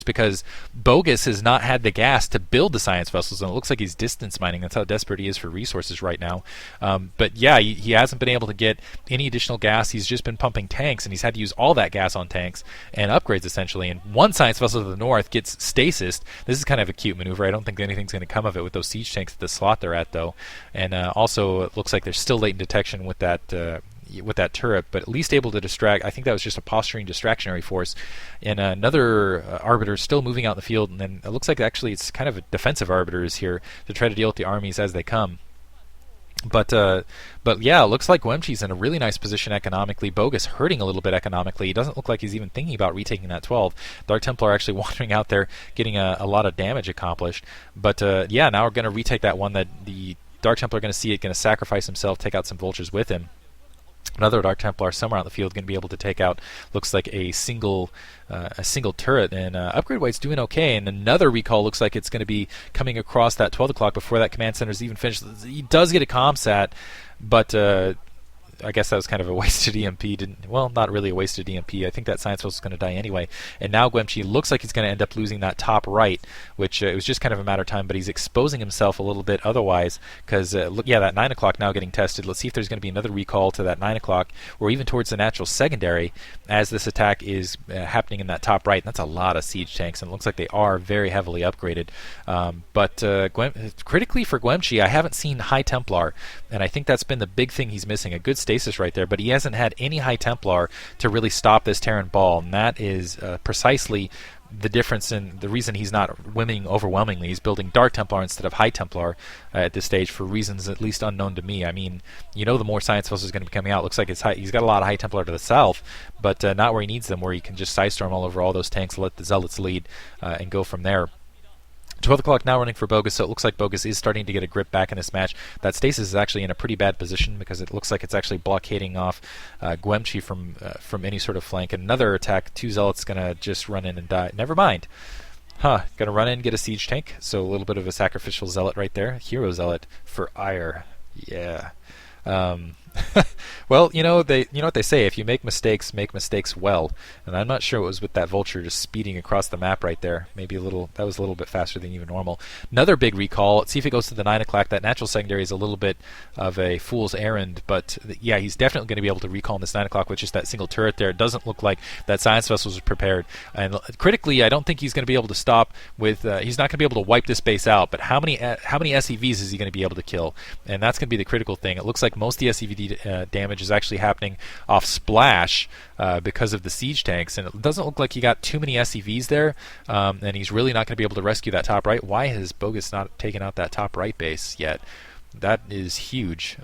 because Bogus has not had the gas to build the science vessels, and it looks like he's distance mining. That's how desperate he is for resources right now. But yeah, he hasn't been able to get any additional gas. He's just been pumping tanks, and he's had to use all that gas on tanks and upgrades essentially. And one science vessel to the north gets stasis. This is kind of a cute maneuver. I don't think anything's going to come of it with those siege tanks at the slot they're at, though. And also, it looks like there's still latent detection with that turret, but at least able to distract. I think that was just a posturing distractionary force. And another arbiter is still moving out in the field, and then it looks like actually it's kind of a defensive arbiter is here to try to deal with the armies as they come. But yeah, it looks like Guemchi's in a really nice position economically. Bogus hurting a little bit economically. He doesn't look like he's even thinking about retaking that 12. Dark Templar actually wandering out there, getting a lot of damage accomplished. But yeah, now we're going to retake that one that the Dark Templar are going to see it, going to sacrifice himself, take out some vultures with him. Another Dark Templar somewhere out in the field going to be able to take out, looks like a single turret, and Upgrade White's doing okay. And another recall looks like it's going to be coming across that 12 o'clock before that command center is even finished. He does get a comsat, but I guess that was kind of a wasted EMP. Well, not really a wasted EMP. I think that science vessel is going to die anyway. And now Guemchi looks like he's going to end up losing that top right, which it was just kind of a matter of time, but he's exposing himself a little bit otherwise, because yeah, that 9 o'clock now getting tested. Let's see if there's going to be another recall to that 9 o'clock, or even towards the natural secondary, as this attack is happening in that top right. And that's a lot of siege tanks, and it looks like they are very heavily upgraded. But critically for Guemchi, I haven't seen High Templar, and I think that's been the big thing he's missing. A good Stasis right there, but he hasn't had any High Templar to really stop this Terran ball, and that is precisely the difference in the reason he's not winning overwhelmingly. He's building Dark Templar instead of High Templar at this stage for reasons at least unknown to me. I mean, you know, the more science vessels is going to be coming out. Looks like he's got a lot of High Templar to the south, but not where he needs them, where he can just sidestorm all over all those tanks, let the Zealots lead, and go from there. 12 o'clock now running for Bogus, so it looks like Bogus is starting to get a grip back in this match. That Stasis is actually in a pretty bad position because it looks like it's actually blockading off Guemchi from any sort of flank. Another attack, 2 Zealots going to just run in and die. Never mind. Going to run in and get a siege tank, so a little bit of a sacrificial Zealot right there. Hero Zealot for ire. Yeah. Well, you know what they say, if you make mistakes well. And I'm not sure it was with that vulture just speeding across the map right there. Maybe that was a little bit faster than even normal. Another big recall. Let's see if it goes to the 9 o'clock. That natural secondary is a little bit of a fool's errand, but yeah, he's definitely going to be able to recall in this 9 o'clock with just that single turret there. It doesn't look like that science vessel was prepared. And critically, I don't think he's going to be able to stop with. He's not going to be able to wipe this base out. But how many SCVs is he going to be able to kill? And that's going to be the critical thing. It looks like most of the SCV damage is actually happening off splash because of the siege tanks, and it doesn't look like he got too many SCVs there, and he's really not going to be able to rescue that top right. Why has Bogus not taken out that top right base yet? That is huge,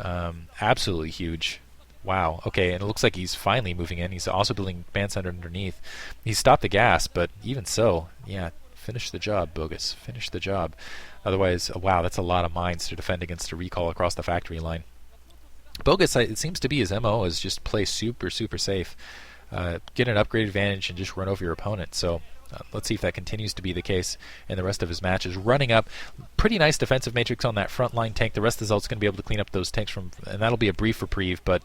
absolutely huge. Wow. Okay, and it looks like he's finally moving in. He's also building band center underneath. He stopped the gas, but even so, yeah, finish the job, Bogus. Finish the job. Otherwise, wow, that's a lot of mines to defend against a recall across the factory line. Bogus, it seems to be his MO, is just play super safe, get an upgrade advantage, and just run over your opponent. So let's see if that continues to be the case in the rest of his matches. Running up, pretty nice defensive matrix on that front line tank. The rest of the Zealot's going to be able to clean up those tanks and that'll be a brief reprieve, but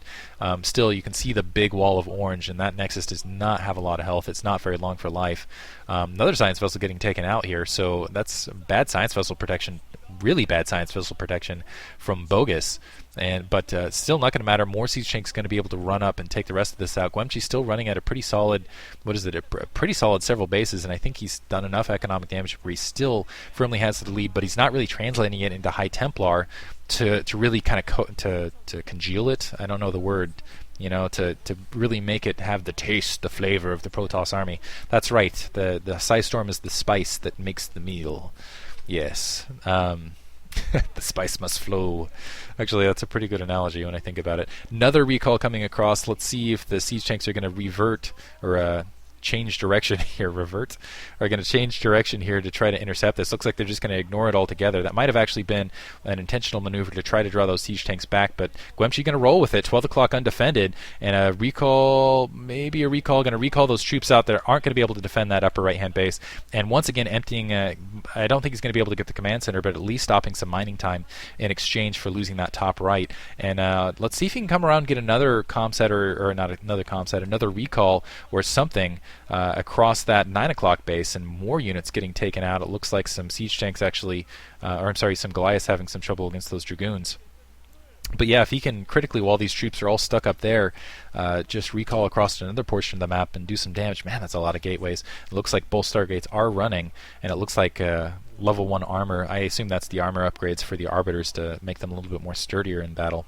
still you can see the big wall of orange, and that Nexus does not have a lot of health. It's not very long for life. Another science vessel getting taken out here, so that's bad science vessel protection, really bad science vessel protection from Bogus. But still not going to matter. More siege tanks going to be able to run up and take the rest of this out. Guemchi's still running at a pretty solid, a pretty solid several bases, and I think he's done enough economic damage where he still firmly has the lead, but he's not really translating it into High Templar to really kind of to congeal it. I don't know the word. You know, to really make it have the taste, the flavor of the Protoss army. That's right. The Psystorm is the spice that makes the meal. Yes. The spice must flow. Actually, that's a pretty good analogy when I think about it. Another recall coming across. Let's see if the siege tanks are going to revert or change direction here. Are going to change direction here to try to intercept this. Looks like they're just going to ignore it altogether. That might have actually been an intentional maneuver to try to draw those siege tanks back, but Guemchi going to roll with it. 12 o'clock undefended, and a recall, maybe a recall, going to recall those troops out that aren't going to be able to defend that upper right-hand base. And once again, emptying, I don't think he's going to be able to get the command center, but at least stopping some mining time in exchange for losing that top right. And let's see if he can come around and get another comset, or not another comset, another recall or something. across that 9 o'clock base, and more units getting taken out. It looks like some siege tanks actually, or I'm sorry, some Goliaths having some trouble against those Dragoons. But yeah, if he can critically, while these troops are all stuck up there, just recall across to another portion of the map and do some damage, man, that's a lot of gateways. It looks like both Stargates are running, and it looks like level 1 armor. I assume that's the armor upgrades for the Arbiters to make them a little bit more sturdier in battle.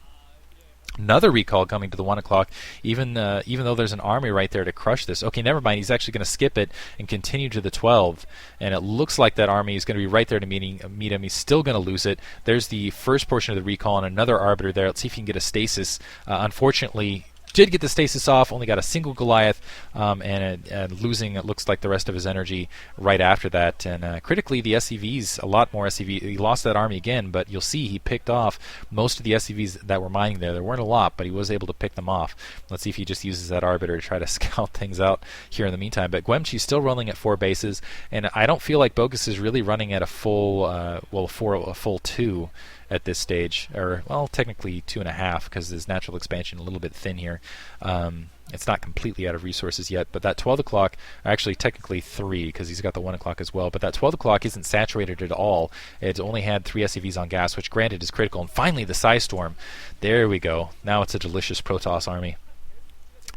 Another recall coming to the 1 o'clock, even though there's an army right there to crush this. Okay, never mind. He's actually going to skip it and continue to the 12. And it looks like that army is going to be right there to meet him. He's still going to lose it. There's the first portion of the recall and another Arbiter there. Let's see if he can get a Stasis. Unfortunately, did get the Stasis off, only got a single Goliath, and losing, it looks like, the rest of his energy right after that. And critically, the SCVs, a lot more SCV. He lost that army again, but you'll see he picked off most of the SCVs that were mining there. There weren't a lot, but he was able to pick them off. Let's see if he just uses that Arbiter to try to scout things out here in the meantime. But Guemchi's still running at 4 bases, and I don't feel like Bogus is really running at a full, a full 2 at this stage, or well, technically 2.5, because his natural expansion a little bit thin here. It's not completely out of resources yet, but that 12 o'clock, actually technically 3, because he's got the 1 o'clock as well, but that 12 o'clock isn't saturated at all. It's only had 3 SCVs on gas, which granted is critical. And finally the Psy Storm. There we go. Now it's a delicious Protoss army.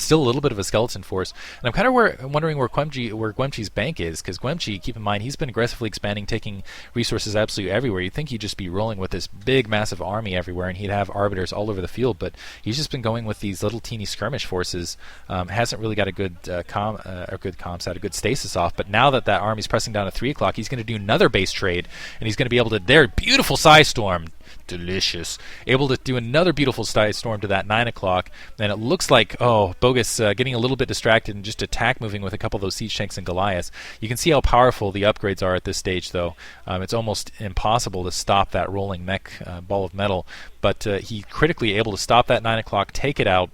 Still a little bit of a skeleton force, and I'm kind of wondering where Guemchi's bank is, because Guemchi, keep in mind, he's been aggressively expanding, taking resources absolutely everywhere. You'd think he'd just be rolling with this big, massive army everywhere, and he'd have Arbiters all over the field, but he's just been going with these little teeny skirmish forces. Hasn't really got a good comsat, a good stasis off, but now that that army's pressing down at 3 o'clock, he's going to do another base trade, and he's going to be able to, there, beautiful Psy Storm, delicious, able to do another beautiful Psy Storm to that 9 o'clock, and it looks like, oh, Bogus getting a little bit distracted and just attack moving with a couple of those siege tanks and Goliaths. You can see how powerful the upgrades are at this stage, though. It's almost impossible to stop that rolling mech ball of metal, but he critically able to stop that 9 o'clock, take it out.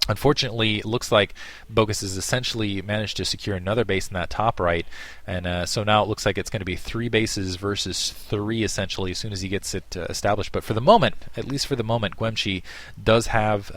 Unfortunately, it looks like Bogus has essentially managed to secure another base in that top right, and so now it looks like it's going to be 3 bases versus 3 essentially as soon as he gets it established. But for the moment, at least for the moment, Guemchi does have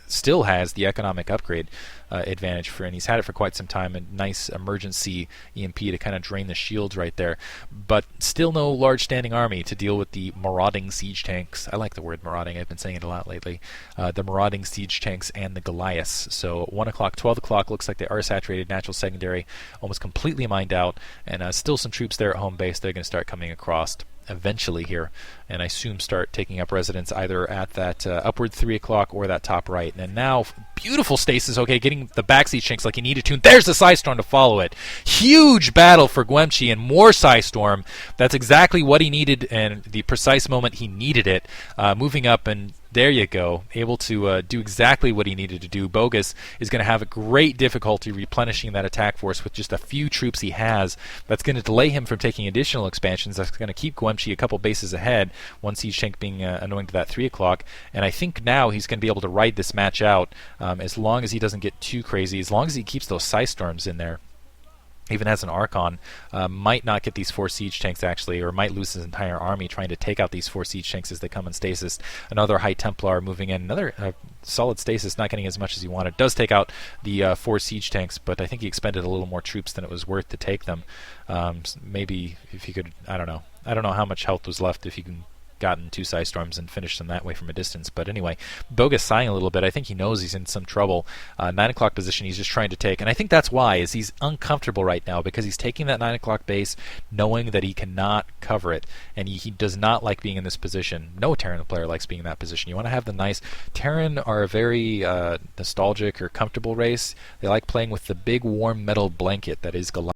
still has the economic upgrade advantage and he's had it for quite some time. A nice emergency EMP to kind of drain the shields right there, but still no large standing army to deal with the marauding siege tanks. I like the word marauding. I've been saying it a lot lately. The marauding siege tanks and the Goliaths. So 1 o'clock, 12 o'clock looks like they are saturated. Natural secondary almost completely mined out, and still some troops there at home base. They're going to start coming across eventually here, and I assume start taking up residence either at that upward 3 o'clock or that top right. And now beautiful Stasis, okay, getting the back siege tanks like he needed to. And there's the Psy Storm to follow it. Huge battle for Guemchi and more Psy Storm. That's exactly what he needed and the precise moment he needed it. Moving up, and there you go, able to do exactly what he needed to do. Bogus is going to have a great difficulty replenishing that attack force with just a few troops he has. That's going to delay him from taking additional expansions. That's going to keep Guemchi a couple bases ahead, one siege tank being annoying to that 3 o'clock. And I think now he's going to be able to ride this match out as long as he doesn't get too crazy, as long as he keeps those Psy Storms in there. Even has an Archon, might not get these 4 siege tanks actually, or might lose his entire army trying to take out these 4 siege tanks as they come in stasis. Another High Templar moving in, another solid stasis, not getting as much as he wanted. Does take out the 4 siege tanks, but I think he expended a little more troops than it was worth to take them. Maybe if he could, I don't know how much health was left if he can gotten 2 Psy Storms and finished them that way from a distance. But anyway, Bogus sighing a little bit. I think he knows he's in some trouble. 9 o'clock position he's just trying to take, and I think that's why is he's uncomfortable right now, because he's taking that 9 o'clock base knowing that he cannot cover it, and he does not like being in this position. No Terran player likes being in that position. You want to have the nice Terran are a very nostalgic or comfortable race. They like playing with the big warm metal blanket that is Goliath.